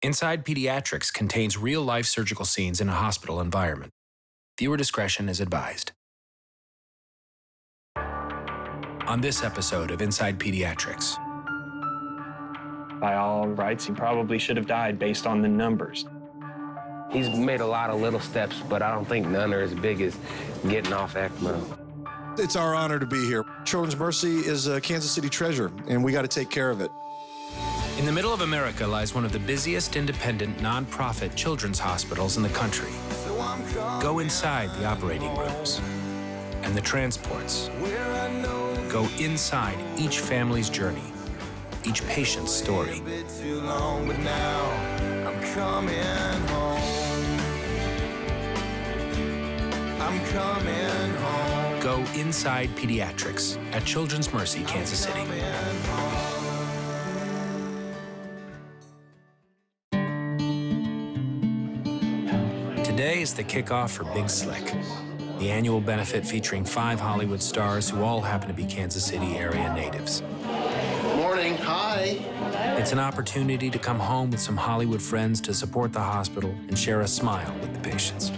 Inside Pediatrics contains real-life surgical scenes in a hospital environment. Viewer discretion is advised. On this episode of Inside Pediatrics. By all rights, he probably should have died based on the numbers. He's made a lot of little steps, but I don't think none are as big as getting off ECMO. It's our honor to be here. Children's Mercy is a Kansas City treasure, and we got to take care of it. In the middle of America lies one of the busiest independent nonprofit children's hospitals in the country. Go inside the operating rooms and the transports. Go inside each family's journey, each patient's story. Go inside Pediatrics at Children's Mercy, Kansas City. Today is the kickoff for Big Slick, the annual benefit featuring 5 Hollywood stars who all happen to be Kansas City area natives. Morning, hi. It's an opportunity to come home with some Hollywood friends to support the hospital and share a smile with the patients.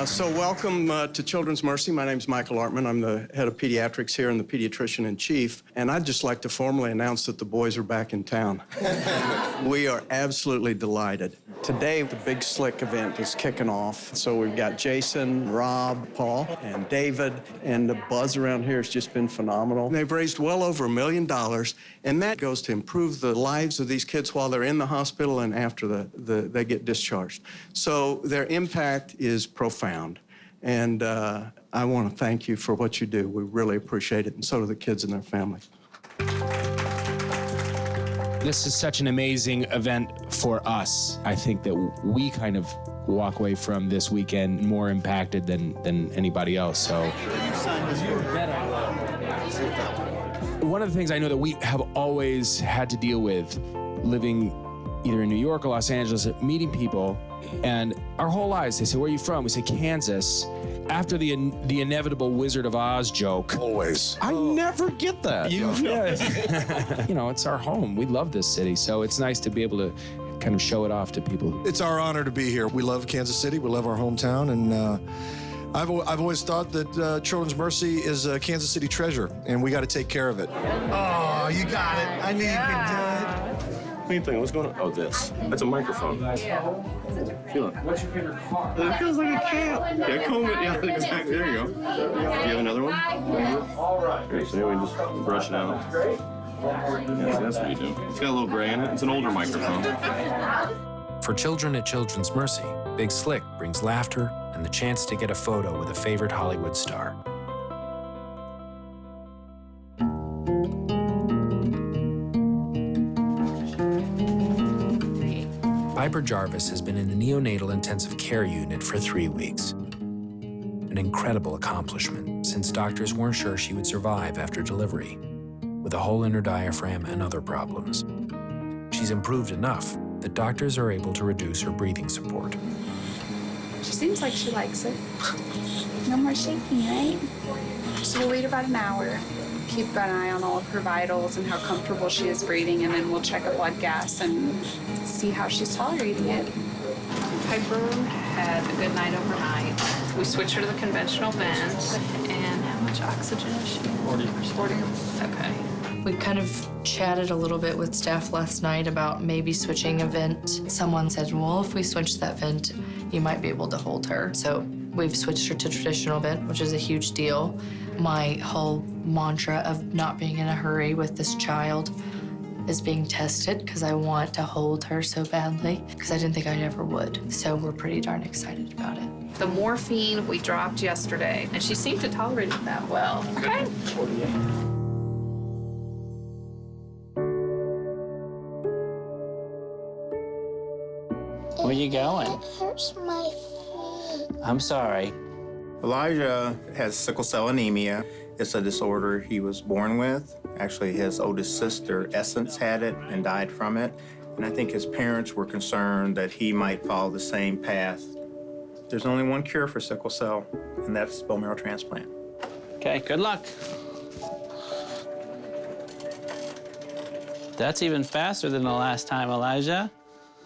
So welcome to Children's Mercy. My name's Michael Artman. I'm the head of pediatrics here and the pediatrician in chief. And I'd just like to formally announce that the boys are back in town. We are absolutely delighted. Today, the Big Slick event is kicking off. So we've got Jason, Rob, Paul, and David. And the buzz around here has just been phenomenal. They've raised well over $1 million. And that goes to improve the lives of these kids while they're in the hospital and after they get discharged. So their impact is profound. And I want to thank you for what you do. We really appreciate it, and so do the kids and their families. This is such an amazing event for us. I think that we kind of walk away from this weekend more impacted than anybody else. So, one of the things I know that we have always had to deal with living either in New York or Los Angeles, meeting people, and our whole lives, they say, where are you from? We say, Kansas. After the inevitable Wizard of Oz joke. Always. I never get that. You know, it's our home. We love this city, so it's nice to be able to kind of show it off to people. It's our honor to be here. We love Kansas City. We love our hometown, and I've always thought that Children's Mercy is a Kansas City treasure, and we got to take care of it. Oh, you got it. I knew you could do it. What do you think? What's going on? Oh, this. That's a microphone. Feel it. What's your favorite car? It feels like a cat. Yeah, comb it. Yeah, exactly. There you go. Do you have another one? All right. Okay, so we just brush it out. Yeah, so that's what you do. It's got a little gray in it. It's an older microphone. For children at Children's Mercy, Big Slick brings laughter and the chance to get a photo with a favorite Hollywood star. Piper Jarvis has been in the Neonatal Intensive Care Unit for 3 weeks. An incredible accomplishment, since doctors weren't sure she would survive after delivery, with a hole in her diaphragm and other problems. She's improved enough that doctors are able to reduce her breathing support. She seems like she likes it. No more shaking, right? So we'll wait about an hour. Keep an eye on all of her vitals and how comfortable she is breathing, and then we'll check a blood gas and see how she's tolerating it. Piper had a good night overnight. We switched her to the conventional vent. And how much oxygen is she? 40%. Okay. We kind of chatted a little bit with staff last night about maybe switching a vent. Someone said, well, if we switch that vent, you might be able to hold her. So we've switched her to traditional vent, which is a huge deal. My whole mantra of not being in a hurry with this child is being tested because I want to hold her so badly because I didn't think I ever would. So we're pretty darn excited about it. The morphine we dropped yesterday, and she seemed to tolerate it that well. Okay. Where you going? It hurts my feet. I'm sorry. Elijah has sickle cell anemia. It's a disorder he was born with. Actually, his oldest sister, Essence, had it and died from it. And I think his parents were concerned that he might follow the same path. There's only one cure for sickle cell, and that's bone marrow transplant. Okay, good luck. That's even faster than the last time, Elijah.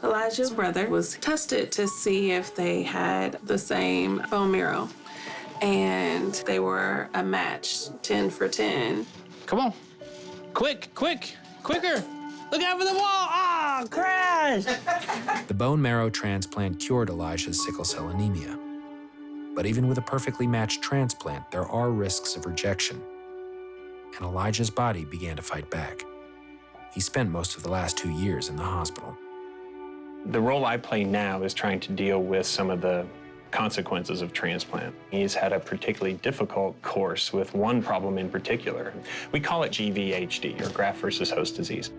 Elijah's brother was tested to see if they had the same bone marrow, and they were a match, 10 for 10. Come on. Quick, quick, quicker. Look out for the wall. Ah, crash. The bone marrow transplant cured Elijah's sickle cell anemia. But even with a perfectly matched transplant, there are risks of rejection. And Elijah's body began to fight back. He spent most of the last 2 years in the hospital. The role I play now is trying to deal with some of the consequences of transplant. He's had a particularly difficult course with one problem in particular. We call it GVHD, or graft versus host disease.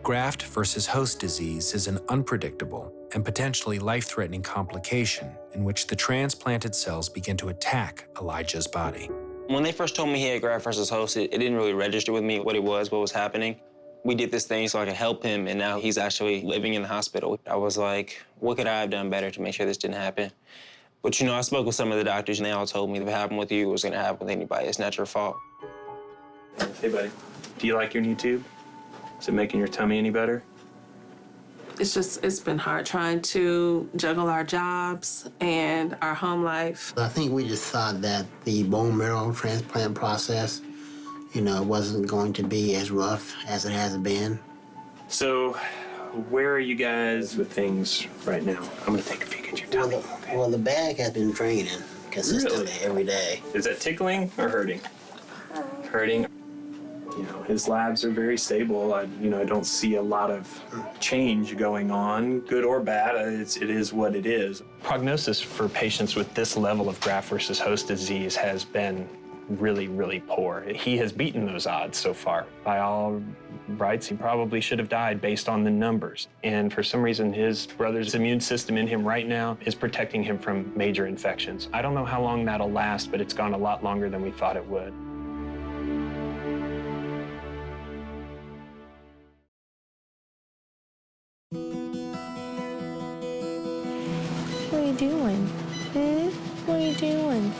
Graft versus host disease is an unpredictable and potentially life-threatening complication in which the transplanted cells begin to attack Elijah's body. When they first told me he had graft versus host, it didn't really register with me what it was, what was happening. We did this thing so I could help him, and now he's actually living in the hospital. I was like, what could I have done better to make sure this didn't happen? But, you know, I spoke with some of the doctors, and they all told me if it happened with you, it was going to happen with anybody. It's not your fault. Hey, buddy, do you like your new tube? Is it making your tummy any better? It's been hard trying to juggle our jobs and our home life. I think we just thought that the bone marrow transplant process, wasn't going to be as rough as it has been. So, where are you guys with things right now? I'm gonna take a peek at your tummy. Well, the bag has been draining consistently Really? every day. Is that tickling or hurting? Hurting. His labs are very stable. I don't see a lot of change going on, good or bad. It is what it is. Prognosis for patients with this level of graft versus host disease has been really, really poor. He has beaten those odds so far. By all rights, he probably should have died based on the numbers. And for some reason, his brother's immune system in him right now is protecting him from major infections. I don't know how long that'll last, but it's gone a lot longer than we thought it would. What are you doing? What are you doing?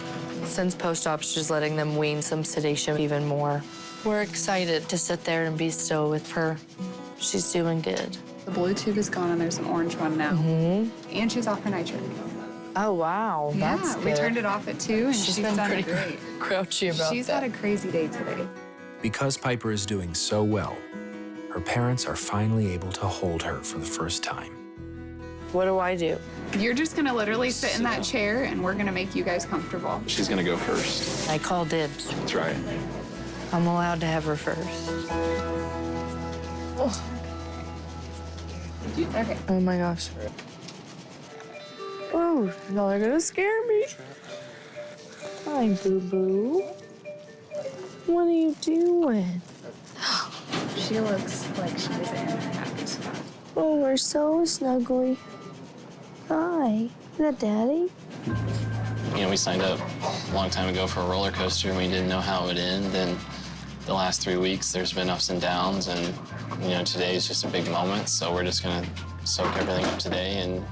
Since post-op, she's letting them wean some sedation even more. We're excited to sit there and be still with her. She's doing good. The blue tube is gone and there's an orange one now. And she's off her nitric. Oh, wow. Yeah, That's we good. turned it off at 2 and she's been done pretty great. grouchy about She's that. had a crazy day today. Because Piper is doing so well, her parents are finally able to hold her for the first time. What do I do? You're just gonna literally sit in that chair and we're gonna make you guys comfortable. She's gonna go first. I call dibs. That's right. I'm allowed to have her first. Oh, Okay. oh my gosh. Oh, y'all are gonna scare me. Hi, boo-boo. What are you doing? She looks like she's in her happy spot. Oh, we're so snuggly. Hi. Is that Daddy? We signed up a long time ago for a roller coaster and we didn't know how it would end. And the last 3 weeks, there's been ups and downs. And, today is just a big moment. So we're just going to soak everything up today and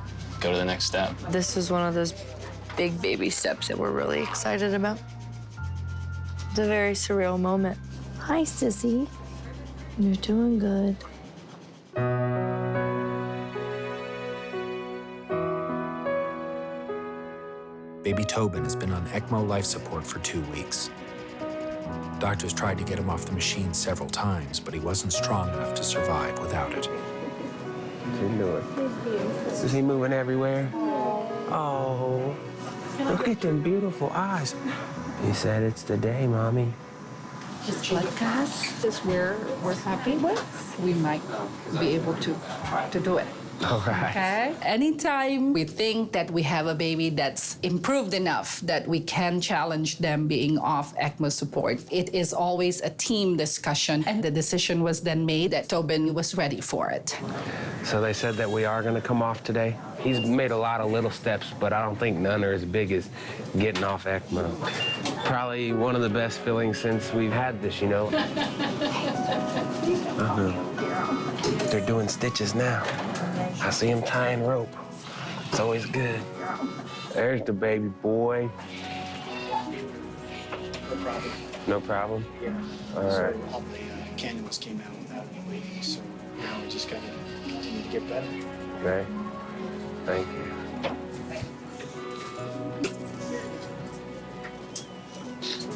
go to the next step. This is one of those big baby steps that we're really excited about. It's a very surreal moment. Hi, Sissy. You're doing good. Baby Tobin has been on ECMO life support for 2 weeks. Doctors tried to get him off the machine several times, but he wasn't strong enough to survive without it. What's he doing? Is he moving everywhere? Oh, look at them beautiful eyes. He said it's the day, Mommy. This podcast is where we're happy with. We might be able to do it. All right. Okay. Anytime we think that we have a baby that's improved enough that we can challenge them being off ECMO support, it is always a team discussion. And the decision was then made that Tobin was ready for it. So they said that we are going to come off today? He's made a lot of little steps, but I don't think none are as big as getting off ECMO. Probably one of the best feelings since we've had this, They're doing stitches now. I see him tying rope. It's always good. There's the baby boy. No problem. No problem? Yeah. All right. All the cannulas came out without any bleeding, so Now we just gotta continue to get better. Okay. Thank you.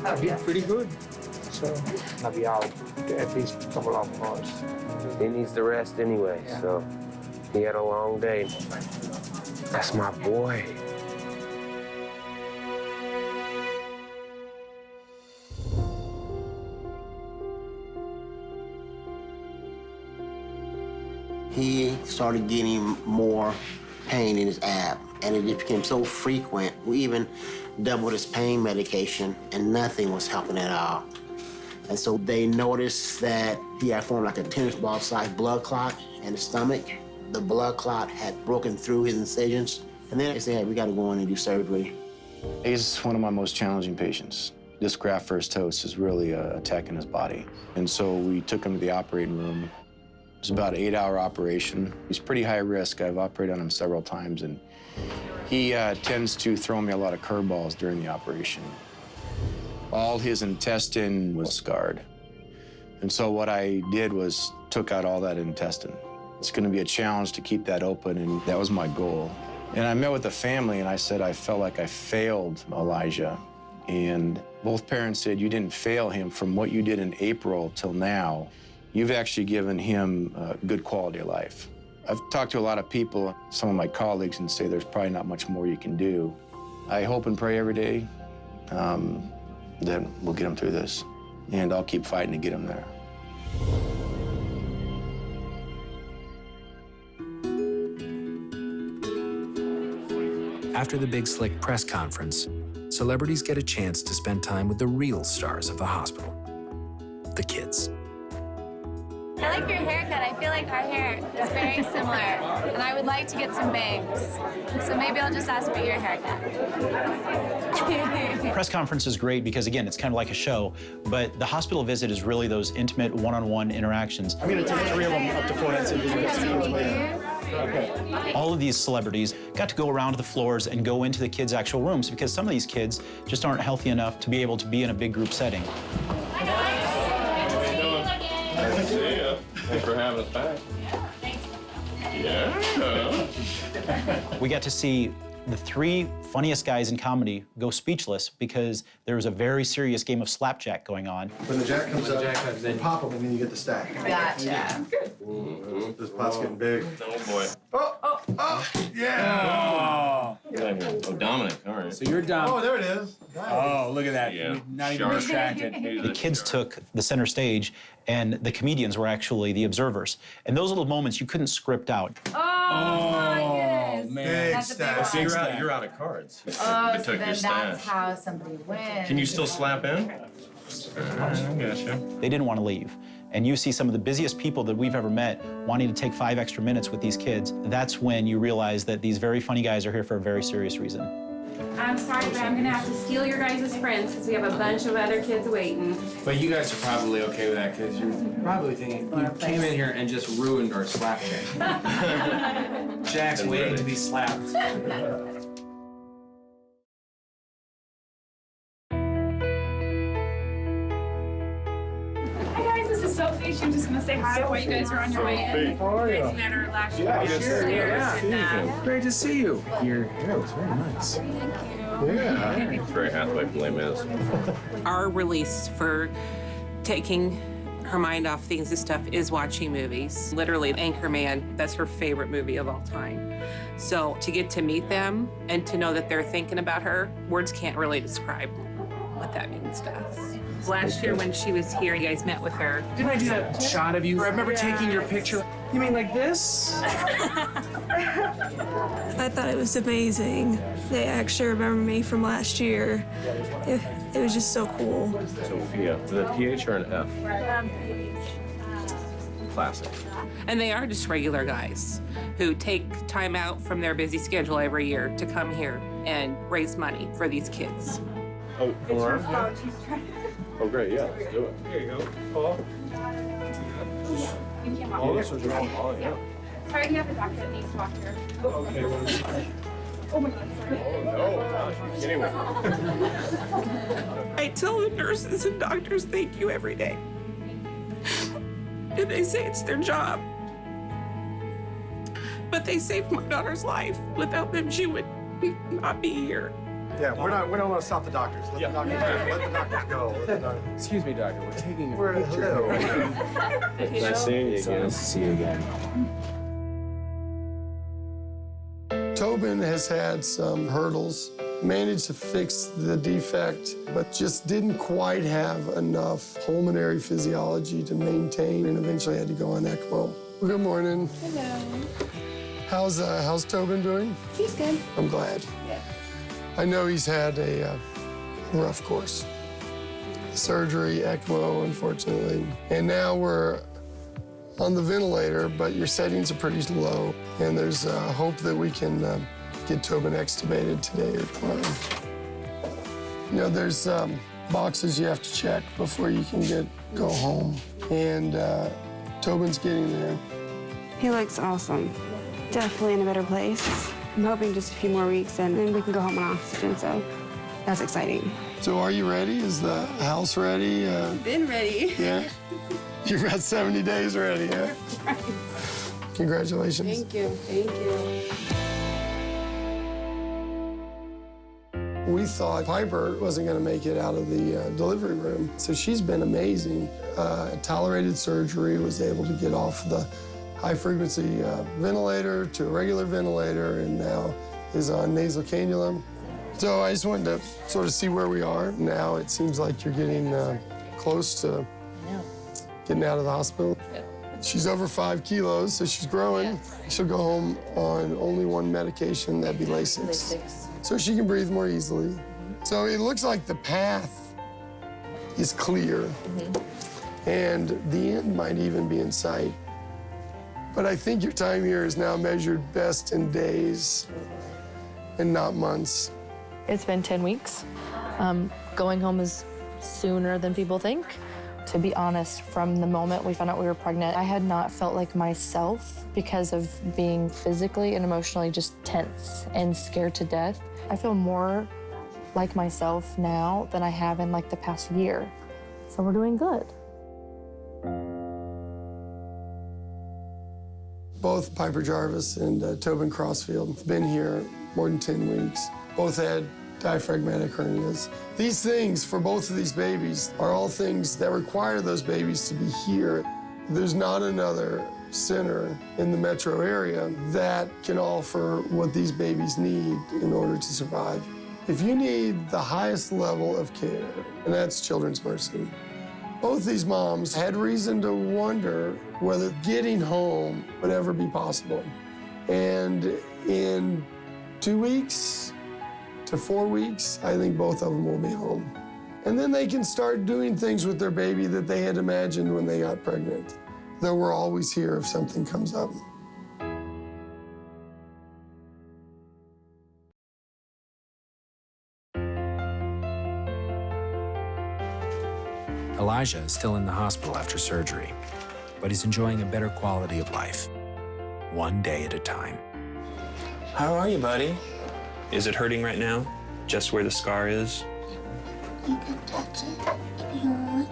I've been pretty good. So I'll be out at least a couple of hours. He needs to rest anyway, so he had a long day. That's my boy. He started getting more pain in his ab, and it became so frequent. We even doubled his pain medication, and nothing was helping at all. And so they noticed that he had formed like a tennis ball-sized blood clot in his stomach. The blood clot had broken through his incisions, and then they said, hey, we got to go in and do surgery. He's one of my most challenging patients. This graft versus host is really attacking his body. And so we took him to the operating room. It was about an 8-hour operation. He's pretty high risk. I've operated on him several times, and he tends to throw me a lot of curveballs during the operation. All his intestine was scarred. And so what I did was took out all that intestine. It's going to be a challenge to keep that open, and that was my goal. And I met with the family, and I said I felt like I failed Elijah. And both parents said, you didn't fail him. From what you did in April till now, you've actually given him a good quality of life. I've talked to a lot of people, some of my colleagues, and say there's probably not much more you can do. I hope and pray every day that we'll get him through this, and I'll keep fighting to get him there. After the Big Slick press conference, celebrities get a chance to spend time with the real stars of the hospital, the kids. I like your haircut. I feel like our hair is very similar, and I would like to get some bangs. So maybe I'll just ask for your haircut. Press conference is great because, again, it's kind of like a show, but the hospital visit is really those intimate one-on-one interactions. I'm gonna take 3 of them up to Florence and okay. All of these celebrities got to go around to the floors and go into the kids' actual rooms because some of these kids just aren't healthy enough to be able to be in a big group setting. Nice to see you. Thanks for having us back. Yeah. We got to see the 3 funniest guys in comedy go speechless because there was a very serious game of slapjack going on. When the jack comes up, you pop them and then you get the stack. Gotcha. This pot's getting big. Oh, boy. Oh, yeah. Oh, Dominic, all right. So you're Dom. Oh, there it is. Oh, look at that. Yeah. Not even distracted. The kids took the center stage, and the comedians were actually the observers. And those little moments you couldn't script out. Oh, man. That's a big one. You're out of cards. Oh, They so took then your that's stash. how somebody wins. Can you still slap in? I gotcha. They didn't want to leave. And you see some of the busiest people that we've ever met wanting to take 5 extra minutes with these kids. That's when you realize that these very funny guys are here for a very serious reason. I'm sorry, but I'm gonna have to steal your guys' friends because we have a bunch of other kids waiting. But you guys are probably okay with that because you're probably thinking, you came in here and just ruined our slap check. Jack's waiting to be slapped. Hi guys, this is Sophie. She was just gonna say hi while you guys are on your way in. How are you? You guys met her last year. Yeah, sure. Yeah. Great to see you. Your hair looks very nice. Thank you. Yeah. It's very Hathaway from Les Mis. Our release for taking her mind off things and stuff is watching movies. Literally, Anchorman, that's her favorite movie of all time. So to get to meet them and to know that they're thinking about her, words can't really describe what that means to us. Last year when she was here, you guys met with her. Didn't I do that shot of you? I remember taking your picture. You mean like this? I thought it was amazing. They actually remember me from last year. It was just so cool. Sophia, is it a PH or an F? Classic. And they are just regular guys who take time out from their busy schedule every year to come here and raise money for these kids. Oh, come on. Oh, great, yeah, let's do it. Here you go, Paul. Oh, this was wrong. Oh, yeah. Sorry, you have a doctor that needs to watch her. Okay, Oh my God, sorry. Oh, no, gosh, you're kidding me. I tell the nurses and doctors thank you every day. And they say it's their job. But they saved my daughter's life. Without them, she would not be here. Yeah, we don't want to stop the doctors. Let the doctors go. Excuse me, doctor. We're taking a We're picture. Nice seeing you again. Nice to see you again. Tobin has had some hurdles, managed to fix the defect, but just didn't quite have enough pulmonary physiology to maintain, and eventually had to go on ECMO. Good morning. Hello. How's Tobin doing? He's good. I'm glad. Yeah. I know he's had a rough course. Surgery, ECMO, unfortunately. And now we're on the ventilator, but your settings are pretty low. And there's hope that we can get Tobin extubated today or tomorrow. You know, there's boxes you have to check before you can go home. And Tobin's getting there. He looks awesome. Definitely in a better place. I'm hoping just a few more weeks and then we can go home on oxygen, so that's exciting. So are you ready? Is the house ready? Been ready. Yeah? You're about 70 days ready, yeah? Right. Congratulations. Thank you, thank you. We thought Piper wasn't gonna make it out of the delivery room, so she's been amazing. Tolerated surgery, was able to get off the high-frequency ventilator to a regular ventilator, and now is on nasal cannula. So I just wanted to sort of see where we are. Now it seems like you're getting close to getting out of the hospital. Yep. She's over 5 kilos, so she's growing. Yes. She'll go home on only one medication, that'd be Lasix. So she can breathe more easily. So it looks like the path is clear, and the end might even be in sight. But I think your time here is now measured best in days and not months. It's been 10 weeks. Going home is sooner than people think. To be honest, from the moment we found out we were pregnant, I had not felt like myself because of being physically and emotionally just tense and scared to death. I feel more like myself now than I have in like the past year. So we're doing good. Both Piper Jarvis and Tobin Crossfield have been here more than 10 weeks. Both had diaphragmatic hernias. These things for both of these babies are all things that require those babies to be here. There's not another center in the metro area that can offer what these babies need in order to survive. If you need the highest level of care, and that's Children's Mercy, both these moms had reason to wonder whether getting home would ever be possible. And in 2 weeks to 4 weeks, I think both of them will be home. And then they can start doing things with their baby that they had imagined when they got pregnant. Though we're always here if something comes up. Elijah is still in the hospital after surgery, but he's enjoying a better quality of life, one day at a time. How are you, buddy? Is it hurting right now? Just where the scar is? You can touch it if you want,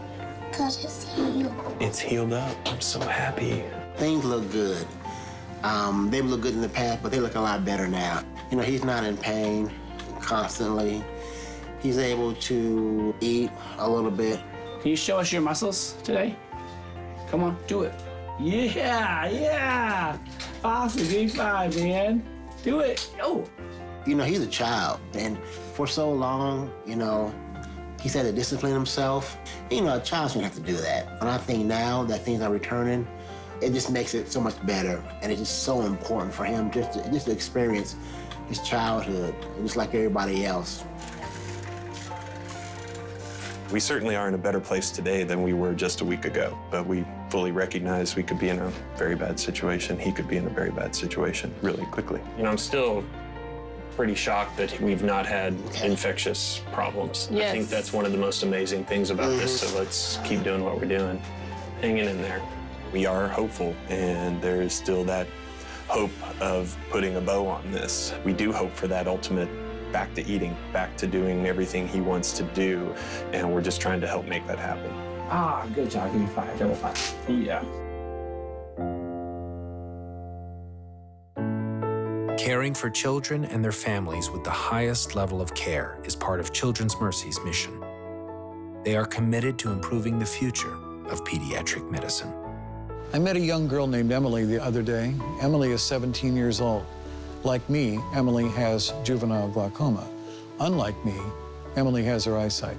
because it's healed. It's healed up. I'm so happy. Things look good. They look good in the past, but they look a lot better now. You know, he's not in pain constantly. He's able to eat a little bit. Can you show us your muscles today? Come on, do it. Yeah. Awesome, big five, man. Do it. Oh. You know, he's a child, and for so long, you know, he's had to discipline himself. You know, a child shouldn't have to do that. And I think now that things are returning, it just makes it so much better, and it's just so important for him just to experience his childhood, just like everybody else. We certainly are in a better place today than we were just a week ago, but we fully recognize we could be in a very bad situation. He could be in a very bad situation really quickly. You know, I'm still pretty shocked that we've not had infectious problems. Yes. I think that's one of the most amazing things about this, so let's keep doing what we're doing, hanging in there. We are hopeful, and there is still that hope of putting a bow on this. We do hope for that ultimate back to eating, back to doing everything he wants to do, and we're just trying to help make that happen. Ah, good job. Give me 5. Double 5. Yeah. Caring for children and their families with the highest level of care is part of Children's Mercy's mission. They are committed to improving the future of pediatric medicine. I met a young girl named Emily the other day. Emily is 17 years old. Like me, Emily has juvenile glaucoma. Unlike me, Emily has her eyesight.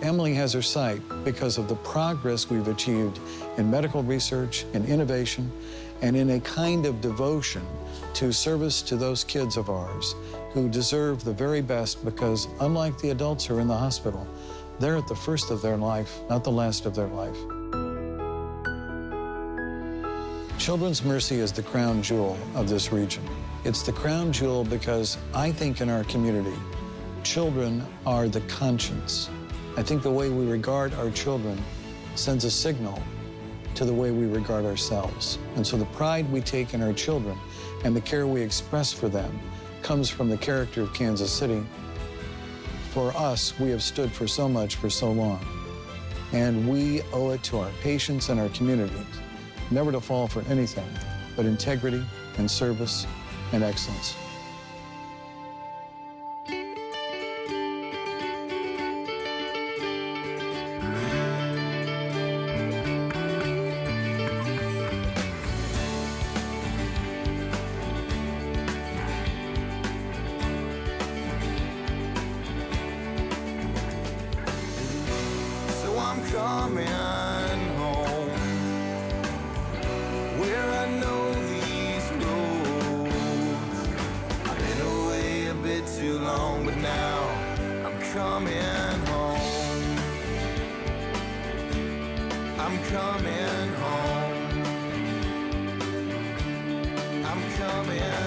Emily has her sight because of the progress we've achieved in medical research, in innovation, and in a kind of devotion to service to those kids of ours who deserve the very best because, unlike the adults who are in the hospital, they're at the first of their life, not the last of their life. Children's Mercy is the crown jewel of this region. It's the crown jewel because I think in our community, children are the conscience. I think the way we regard our children sends a signal to the way we regard ourselves. And so the pride we take in our children and the care we express for them comes from the character of Kansas City. For us, we have stood for so much for so long. And we owe it to our patients and our communities never to fall for anything but integrity and service and excellence. So I'm coming home, where I know these roads. I've been away a bit too long, but now I'm coming home. I'm coming home. I'm coming